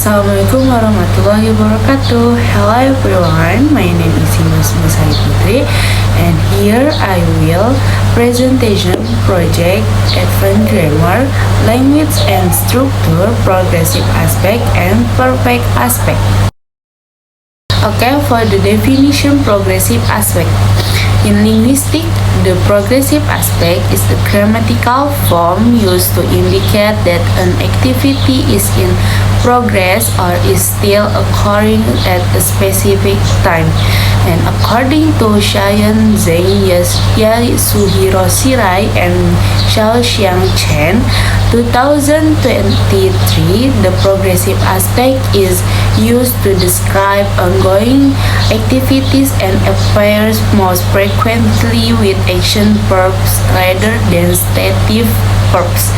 Assalamualaikum warahmatullahi wabarakatuh. Hello everyone, my name is Imas Musai Putri, and here I will presentation project Advanced Grammar, Language and Structure, Progressive Aspect and Perfect Aspect. Okay, for the definition progressive aspect. In linguistics, the progressive aspect is the grammatical form used to indicate that an activity is in progress or is still occurring at a specific time. And according to Xian Zheng, Yasuhiro Shirai, and Xiaoxiang Chen, 2023, the progressive aspect is used to describe ongoing activities and appears most frequently with action verbs rather than stative verbs.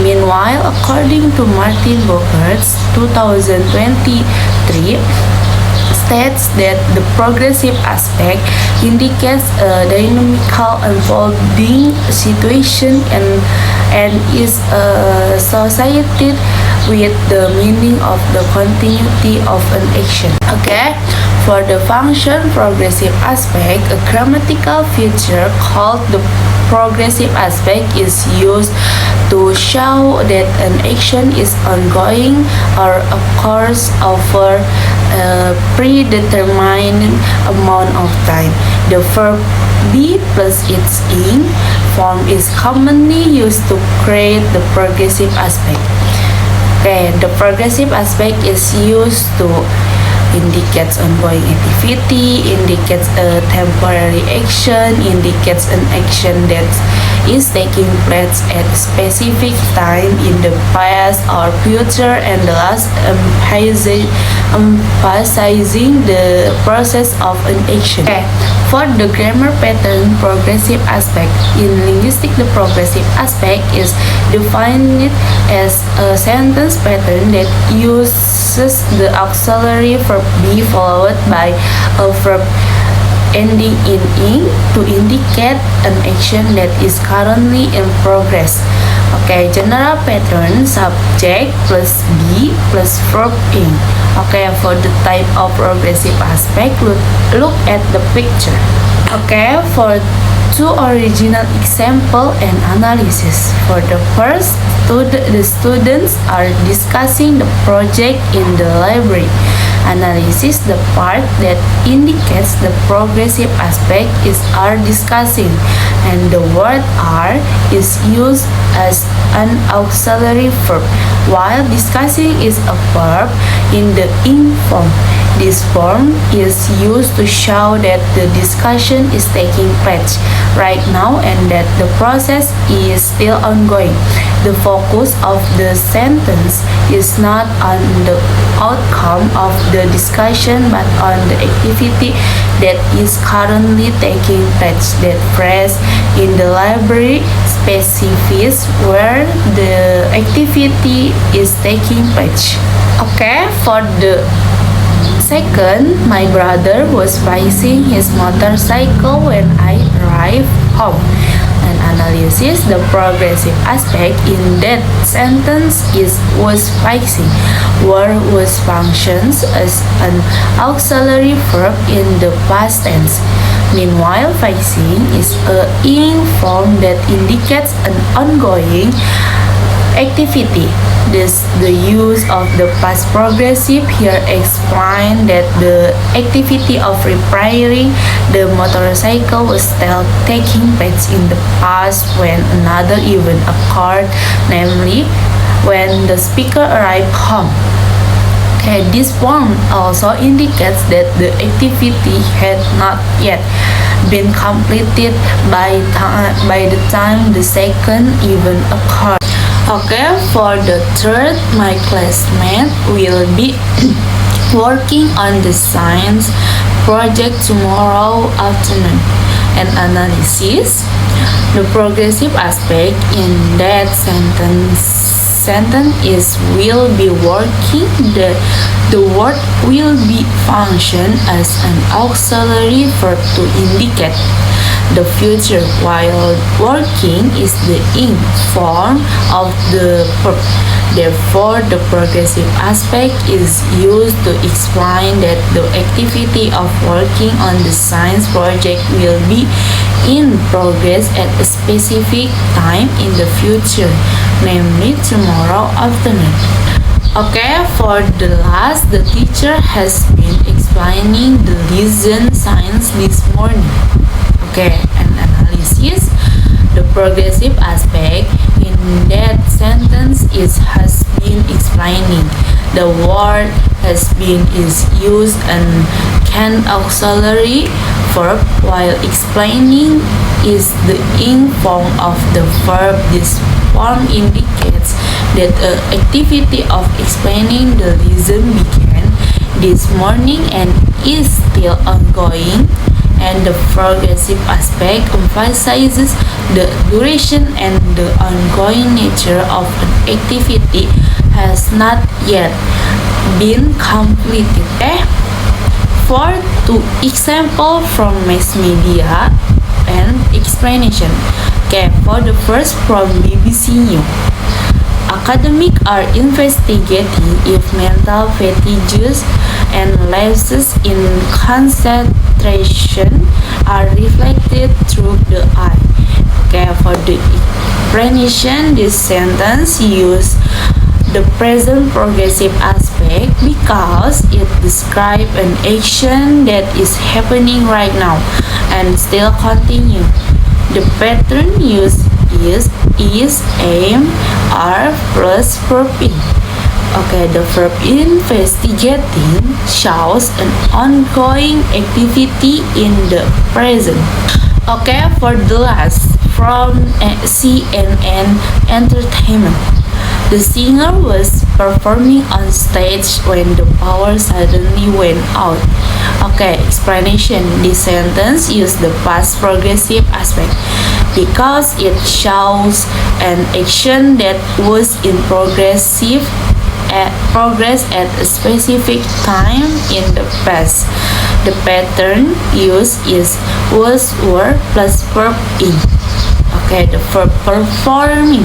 Meanwhile, according to Martin Bokerts, 2023, states that the progressive aspect indicates a dynamical unfolding situation and is associated with the meaning of the continuity of an action. Okay, for the function progressive aspect, a grammatical feature called the progressive aspect is used to show that an action is ongoing or occurs over a predetermined amount of time. The verb be plus its ing form is commonly used to create the progressive aspect. Okay, the progressive aspect is used to indicates ongoing activity, indicates a temporary action, indicates an action that is taking place at a specific time in the past or future, and the last emphasizing the process of an action. Okay. For the grammar pattern progressive aspect, in linguistics the progressive aspect is defined as a sentence pattern that uses the auxiliary verb be followed by a verb ending in ing to indicate an action that is currently in progress. Okay, general pattern subject plus be plus verb ing. Okay, for the type of progressive aspect, look at the picture. Okay, for two original example and analysis. For the first, the students are discussing the project in the library. Analysis, the part that indicates the progressive aspect is are discussing, and the word are is used as an auxiliary verb, while discussing is a verb in the ing form. This form is used to show that the discussion is taking place right now and that the process is still ongoing. The focus of the sentence is not on the outcome of the discussion but on the activity that is currently taking place. That phrase in the library specifies where the activity is taking place. Okay, for the second, my brother was fixing his motorcycle when I arrived home. An analysis, the progressive aspect in that sentence is was fixing, where was functions as an auxiliary verb in the past tense. Meanwhile, fixing is a ing form that indicates an ongoing activity. The use of the past progressive here explains that the activity of repairing the motorcycle was still taking place in the past when another event occurred, namely when the speaker arrived home. Okay, this form also indicates that the activity had not yet been completed by the time the second event occurred. Okay, for the third, my classmate will be working on the science project tomorrow afternoon. An analysis, the progressive aspect in that sentence is will be working. The word will be function as an auxiliary verb to indicate the future, while working is the ing form of the verb. Therefore, the progressive aspect is used to explain that the activity of working on the science project will be in progress at a specific time in the future, namely tomorrow afternoon. Okay, for the last, the teacher has been explaining the lesson science this morning. Okay, an analysis. The progressive aspect in that sentence has been explaining. The word has been is used and can auxiliary verb, while explaining is the ing form of the verb. This form indicates that the activity of explaining the lesson began this morning and is still ongoing, and the progressive aspect emphasizes the duration and the ongoing nature of an activity has not yet been completed. For two example from mass media and explanation. For the first from BBC News. Academics are investigating if mental fatigues and lapses in concentration are reflected through the eye. For the explanation, this sentence uses the present progressive aspect because it describes an action that is happening right now and still continue. The pattern used is am, are plus verb in. The verb investigating shows an ongoing activity in the present. For the last, from CNN Entertainment. The singer was performing on stage when the power suddenly went out. Explanation. This sentence uses the past progressive aspect because it shows an action that was in progress at a specific time in the past. The pattern used is was, were plus verb in. The verb performing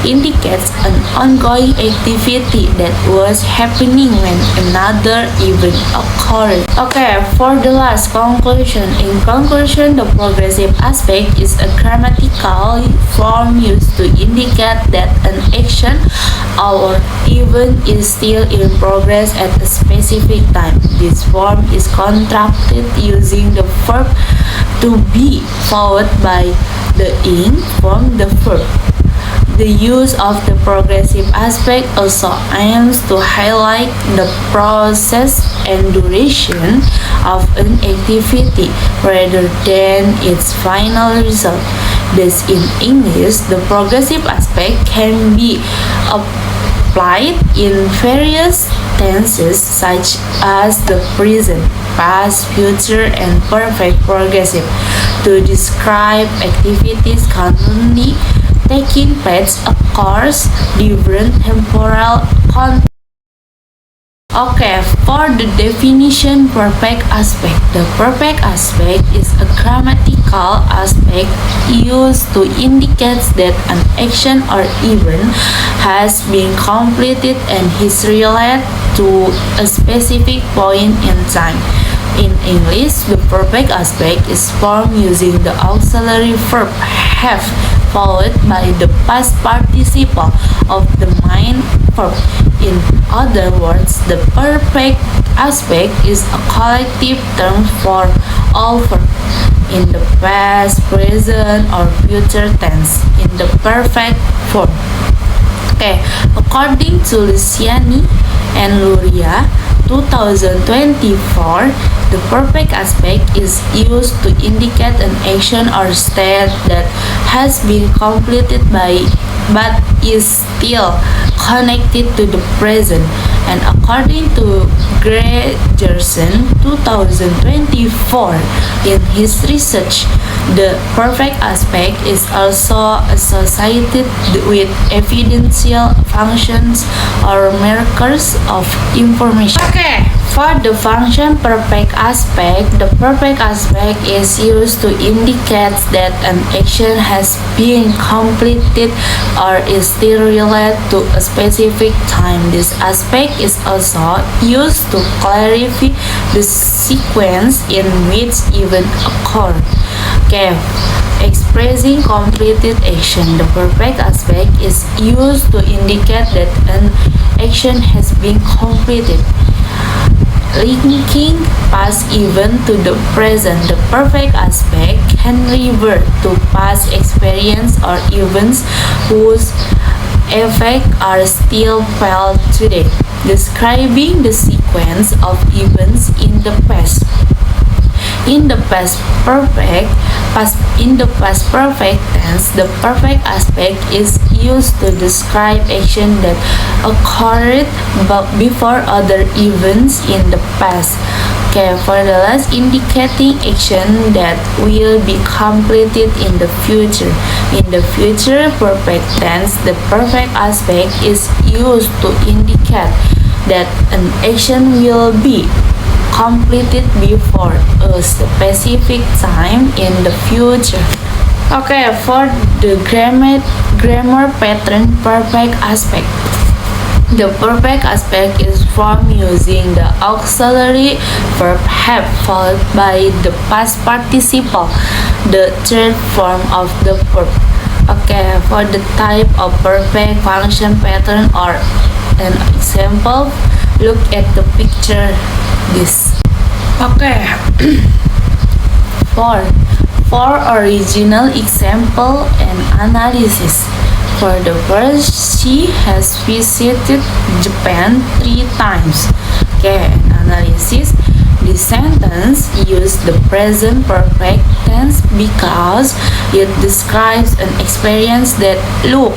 indicates an ongoing activity that was happening when another event occurred. For the last conclusion. In conclusion, the progressive aspect is a grammatical form used to indicate that an action or event is still in progress at a specific time. This form is contracted using the verb to be followed by the ing from the verb. The use of the progressive aspect also aims to highlight the process and duration of an activity rather than its final result. Thus, in English, the progressive aspect can be applied in various tenses such as the present, past, future, and perfect progressive to describe activities currently taking place across different temporal contexts. For the definition perfect aspect. The perfect aspect is a grammatical aspect used to indicate that an action or event has been completed and is related to a specific point in time. In English, the perfect aspect is formed using the auxiliary verb have followed by the past participle of the main verb. In other words, the perfect aspect is a collective term for all verbs in the past, present, or future tense in the perfect form. According to Luciani and Luria, 2024, the perfect aspect is used to indicate an action or state that has been completed but is still connected to the present. And according to Gregerson, 2024, in his research, The perfect aspect is also associated with evidential functions or markers of information. Okay, for the function perfect aspect, the perfect aspect is used to indicate that an action has been completed or is still related to a specific time. This aspect is also used to clarify the sequence in which event occur. Okay, expressing completed action. The perfect aspect is used to indicate that an action has been completed. Linking past event to the present, the perfect aspect can refer to past experience or events whose effects are still felt today, describing the sequence of events in the past. In the past perfect tense, the perfect aspect is used to describe action that occurred before other events in the past. Okay, for the last, indicating action that will be completed in the future. In the future perfect tense, the perfect aspect is used to indicate that an action will be completed before a specific time in the future. Okay, for the grammar pattern perfect aspect. The perfect aspect is formed using the auxiliary verb have followed by the past participle, the third form of the verb. Okay, for the type of perfect function pattern or an example, look at the picture this. Okay. For original example and analysis. For the first, she has visited Japan 3 times. Okay, analysis. The sentence uses the present perfect tense because it describes an experience that look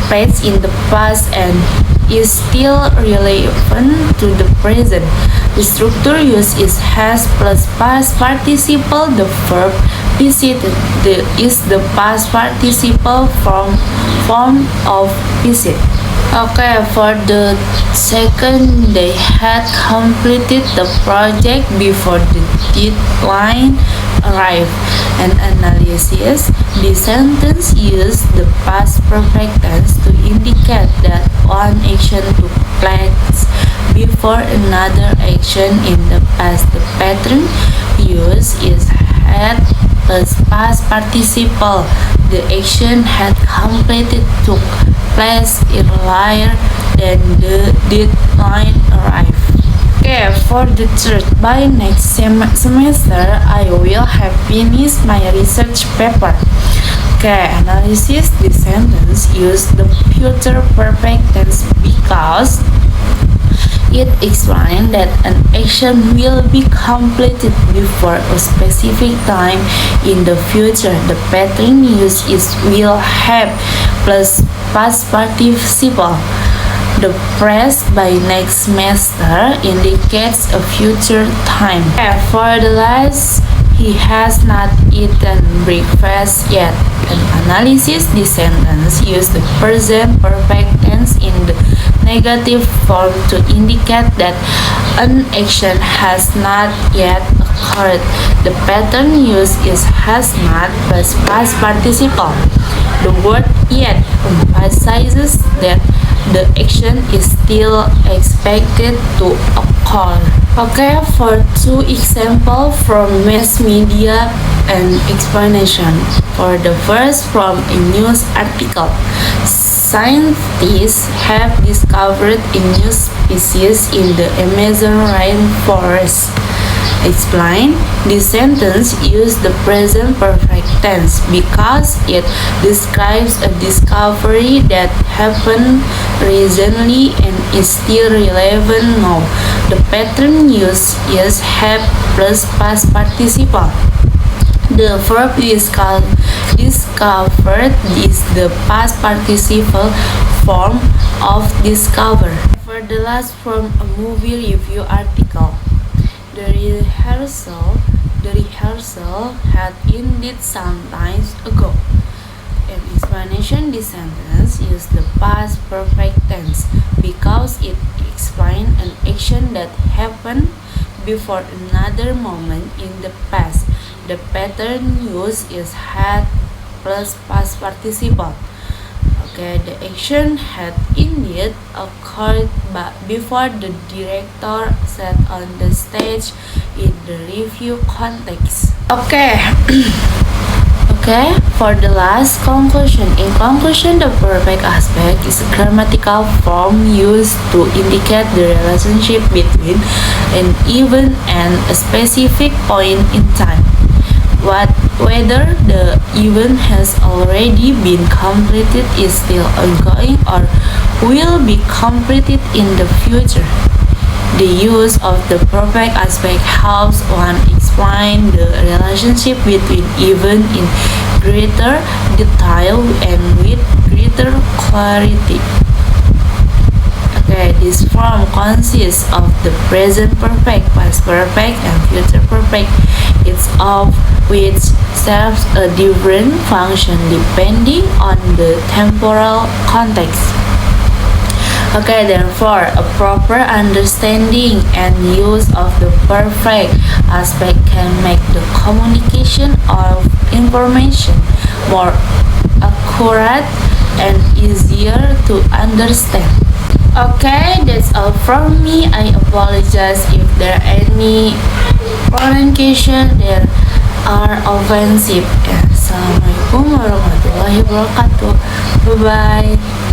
past in the past and is still relevant to the present. The structure used is has plus past participle. The verb visited is the past participle form of visit. Okay, for the second, they had completed the project before the deadline arrived. An analysis, the sentence used the past perfect tense to indicate that one action took place before another action in the past. The pattern used is had plus past participle. The action had completed took place earlier than the deadline arrived. Okay, for the third, by next semester, I will have finished my research paper. Okay, analysis. The sentence use the future perfect tense because it explains that an action will be completed before a specific time in the future. The pattern used is will have plus past participle. The phrase by next semester indicates a future time. For the last, he has not eaten breakfast yet. An analysis, the sentence use the present perfect tense in the negative form to indicate that an action has not yet occurred. The pattern used is has not plus past participle. The word yet emphasizes that the action is still expected to occur. Okay, for 2 examples from mass media and explanation. For the first, from a news article. Scientists have discovered a new species in the Amazon rainforest. Explain. The sentence uses the present perfect tense because it describes a discovery that happened recently and is still relevant now. The pattern used is have plus past participle. The verb discovered is the past participle form of discover. For the last, from a movie review article. The rehearsal, the rehearsal had indeed some time ago. An explanation this sentence uses the past perfect tense because it explains an action that happened before another moment in the past. The pattern used is had plus past participle. Okay, the action had indeed occurred before the director sat on the stage in the review context. Okay. Okay, for the last conclusion. In conclusion, the perfect aspect is a grammatical form used to indicate the relationship between an event and a specific point in time. Whether the event has already been completed, is still ongoing, or will be completed in the future. The use of the perfect aspect helps one explain the relationship between events in greater detail and with greater clarity. Okay, this form consists of the present perfect, past perfect, and future perfect, each of which serves a different function depending on the temporal context. Okay, therefore, a proper understanding and use of the perfect aspect can make the communication of information more accurate and easier to understand. Okay, that's all from me. I apologize if there are any pronunciation that are offensive. Assalamualaikum warahmatullahi wabarakatuh. Bye bye.